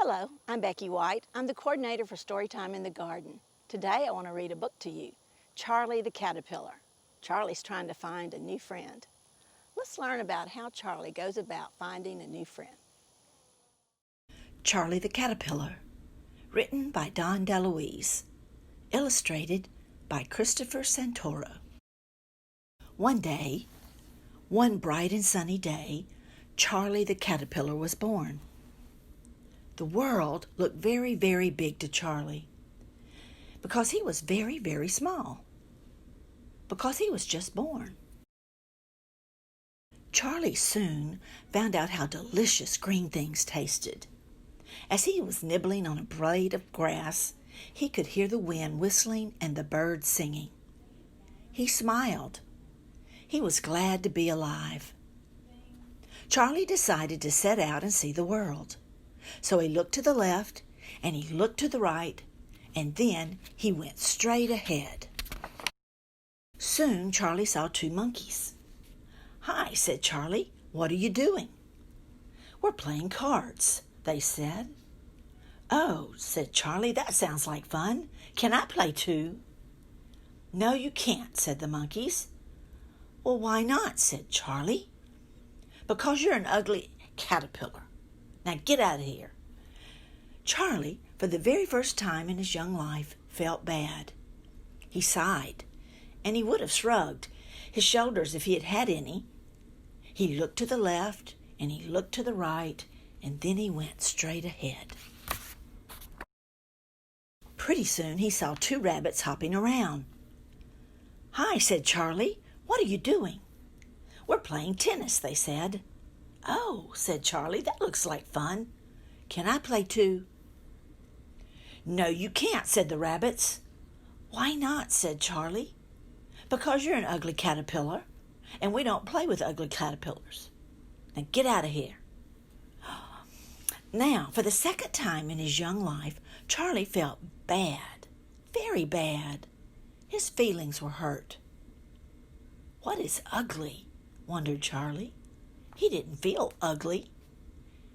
Hello, I'm Becky White. I'm the coordinator for Storytime in the Garden. Today I want to read a book to you, Charlie the Caterpillar. Charlie's trying to find a new friend. Let's learn about how Charlie goes about finding a new friend. Charlie the Caterpillar, written by Don DeLuise, illustrated by Christopher Santoro. One bright and sunny day, Charlie the Caterpillar was born. The world looked very, very big to Charlie because he was very, very small, because he was just born. Charlie soon found out how delicious green things tasted. As he was nibbling on a blade of grass, he could hear the wind whistling and the birds singing. He smiled. He was glad to be alive. Charlie decided to set out and see the world. So he looked to the left, and he looked to the right, and then he went straight ahead. Soon Charlie saw two monkeys. "Hi," said Charlie. "What are you doing?" "We're playing cards," they said. "Oh," said Charlie, "that sounds like fun. Can I play too?" "No, you can't," said the monkeys. "Well, why not?" said Charlie. "Because you're an ugly caterpillar. Now get out of here." Charlie, for the very first time in his young life, felt bad. He sighed, and he would have shrugged his shoulders if he had had any. He looked to the left, and he looked to the right, and then he went straight ahead. Pretty soon he saw two rabbits hopping around. "Hi," said Charlie. "What are you doing?" "We're playing tennis," they said. "Oh," said Charlie, "that looks like fun. Can I play too?" "No, you can't," said the rabbits. "Why not?" said Charlie. "Because you're an ugly caterpillar, and we don't play with ugly caterpillars. Now get out of here." Now, for the second time in his young life, Charlie felt bad, very bad. His feelings were hurt. What is ugly? Wondered Charlie. He didn't feel ugly.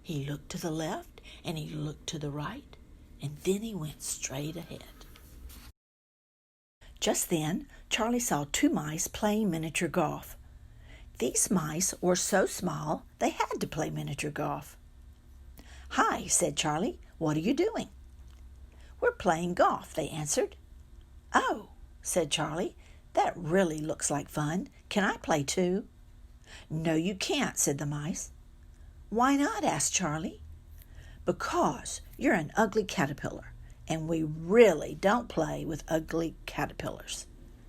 He looked to the left, and he looked to the right, and then he went straight ahead. Just then, Charlie saw two mice playing miniature golf. These mice were so small, they had to play miniature golf. "Hi," said Charlie. "What are you doing?" "We're playing golf," they answered. "Oh," said Charlie, "that really looks like fun. Can I play too?" "No, you can't," said the mice. "Why not?" asked Charlie. "Because you're an ugly caterpillar, and we really don't play with ugly caterpillars.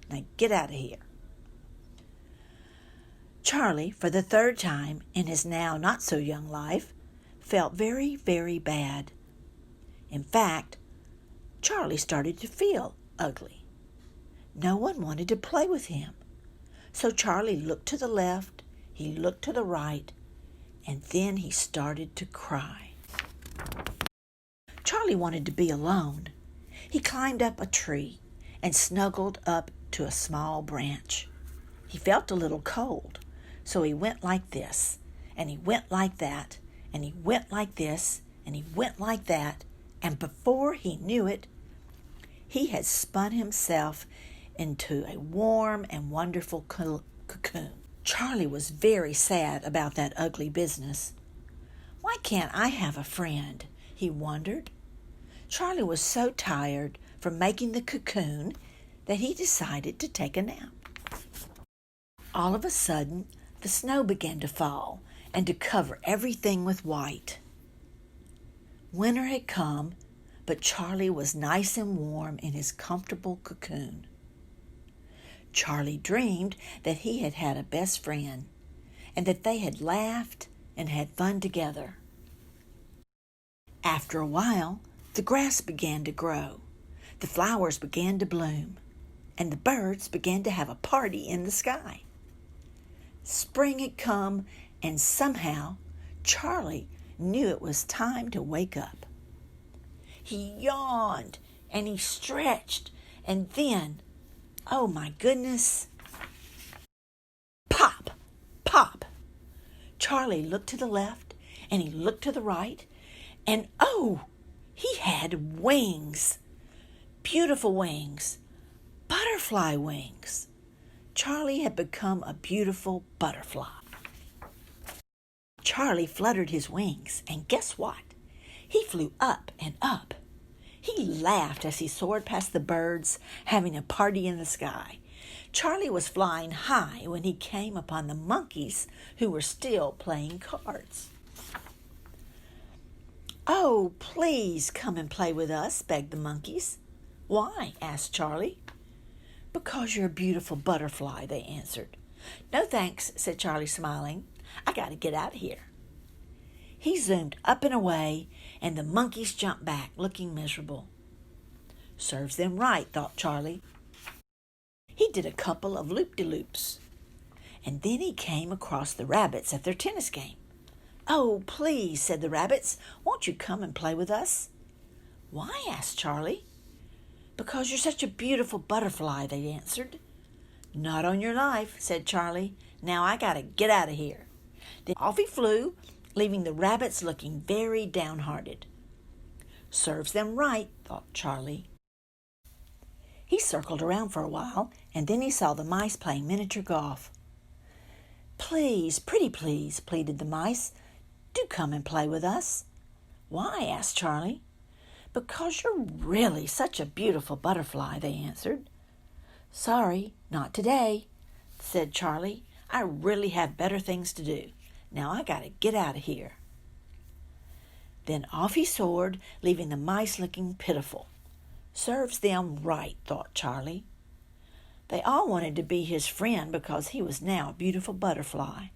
Now get out of here." Charlie, for the third time in his now not-so-young life, felt very, very bad. In fact, Charlie started to feel ugly. No one wanted to play with him. So Charlie looked to the left, he looked to the right, and then he started to cry. Charlie wanted to be alone. He climbed up a tree and snuggled up to a small branch. He felt a little cold, so he went like this, and he went like that, and he went like this, and he went like that, and before he knew it, he had spun himself into a warm and wonderful cocoon. Charlie was very sad about that ugly business. "Why can't I have a friend?" he wondered. Charlie was so tired from making the cocoon that he decided to take a nap. All of a sudden, the snow began to fall and to cover everything with white. Winter had come, but Charlie was nice and warm in his comfortable cocoon. Charlie dreamed that he had had a best friend and that they had laughed and had fun together. After a while, the grass began to grow, the flowers began to bloom, and the birds began to have a party in the sky. Spring had come, and somehow Charlie knew it was time to wake up. He yawned and he stretched, and then, oh my goodness, pop, pop. Charlie looked to the left and he looked to the right, And oh, he had wings. Beautiful wings. Butterfly wings. Charlie had become a beautiful butterfly. Charlie fluttered his wings, and guess what? He flew up and up. He laughed as he soared past the birds, having a party in the sky. Charlie was flying high when he came upon the monkeys, who were still playing cards. "Oh, please come and play with us," begged the monkeys. "Why?" asked Charlie. "Because you're a beautiful butterfly," they answered. "No thanks," said Charlie, smiling. "I got to get out of here." He zoomed up and away, and the monkeys jumped back, looking miserable. Serves them right, thought Charlie. He did a couple of loop-de-loops, and then he came across the rabbits at their tennis game. "Oh, please," said the rabbits, "won't you come and play with us?" "Why?" asked Charlie. "Because you're such a beautiful butterfly," they answered. "Not on your life," said Charlie. "Now I gotta get out of here." Then off he flew, leaving the rabbits looking very downhearted. Serves them right, thought Charlie. He circled around for a while, and then he saw the mice playing miniature golf. "Please, pretty please," pleaded the mice, "do come and play with us." "Why?" asked Charlie. "Because you're really such a beautiful butterfly," they answered. "Sorry, not today," said Charlie. "I really have better things to do. Now I gotta get out of here." Then off he soared, leaving the mice looking pitiful. Serves them right, thought Charlie. They all wanted to be his friend because he was now a beautiful butterfly.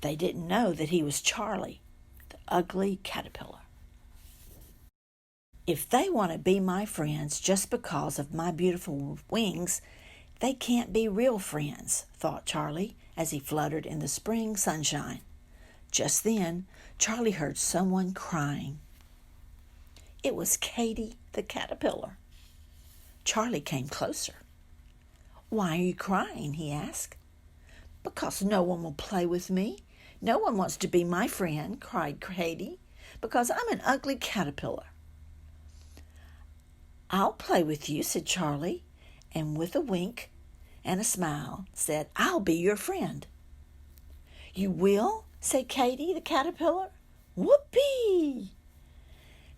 They didn't know that he was Charlie, the ugly caterpillar. If they want to be my friends just because of my beautiful wings, they can't be real friends, thought Charlie as he fluttered in the spring sunshine. Just then, Charlie heard someone crying. It was Katy the caterpillar. Charlie came closer. "Why are you crying?" he asked. "Because no one will play with me. No one wants to be my friend," cried Katy, "because I'm an ugly caterpillar." "I'll play with you," said Charlie, and with a wink and a smile said, "I'll be your friend." "You will?" said Katy the caterpillar. "Whoopee!"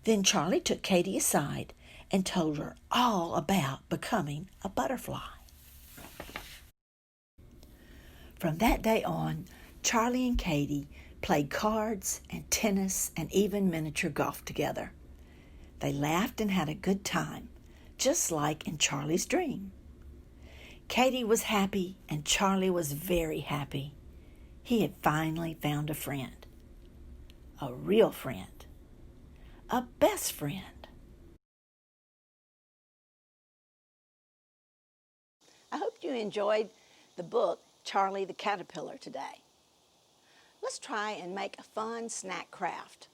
Then Charlie took Katy aside and told her all about becoming a butterfly. From that day on, Charlie and Katy played cards and tennis and even miniature golf together. They laughed and had a good time, just like in Charlie's dream. Katy was happy and Charlie was very happy. He had finally found a friend. A real friend. A best friend. I hope you enjoyed the book, Charlie the Caterpillar, today. Let's try and make a fun snack craft.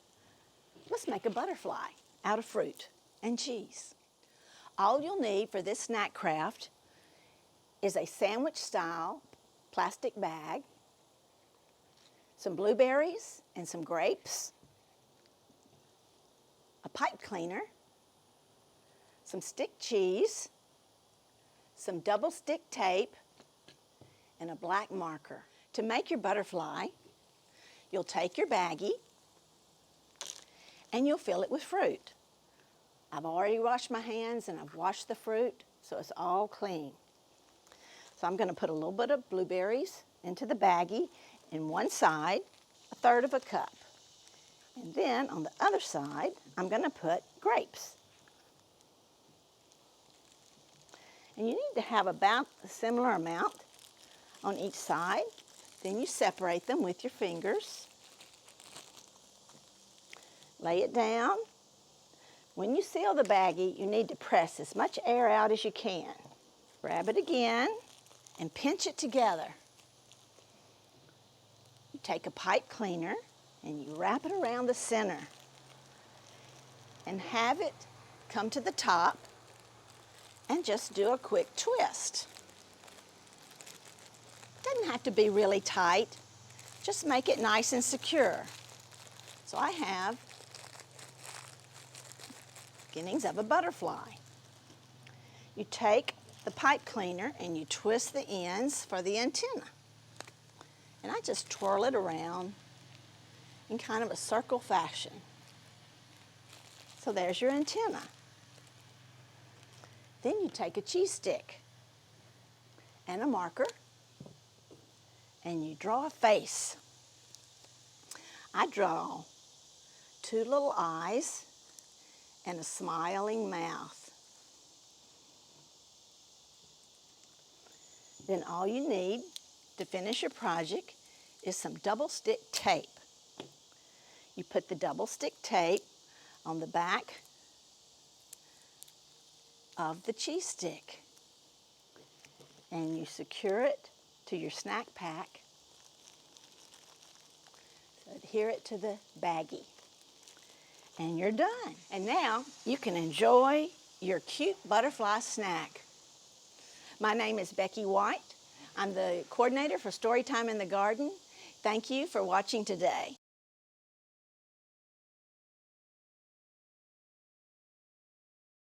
Let's make a butterfly out of fruit and cheese. All you'll need for this snack craft is a sandwich-style plastic bag, some blueberries and some grapes, a pipe cleaner, some stick cheese, some double stick tape, and a black marker. To make your butterfly, you'll take your baggie and you'll fill it with fruit. I've already washed my hands and I've washed the fruit, so it's all clean. So I'm going to put a little bit of blueberries into the baggie in one side, 1/3 of a cup. And then on the other side, I'm going to put grapes. And you need to have about a similar amount on each side. Then you separate them with your fingers. Lay it down. When you seal the baggie, you need to press as much air out as you can. Grab it again and pinch it together. You take a pipe cleaner and you wrap it around the center and have it come to the top and just do a quick twist. Doesn't have to be really tight. Just make it nice and secure. So I have beginnings of a butterfly. You take the pipe cleaner and you twist the ends for the antenna. And I just twirl it around in kind of a circle fashion. So there's your antenna. Then you take a cheese stick and a marker and you draw a face. I draw 2 little eyes and a smiling mouth. Then all you need to finish your project is some double stick tape. You put the double stick tape on the back of the cheese stick and you secure it to your snack pack. So adhere it to the baggie and you're done. And now you can enjoy your cute butterfly snack. My name is Becky White. I'm the coordinator for Storytime in the Garden. Thank you for watching today.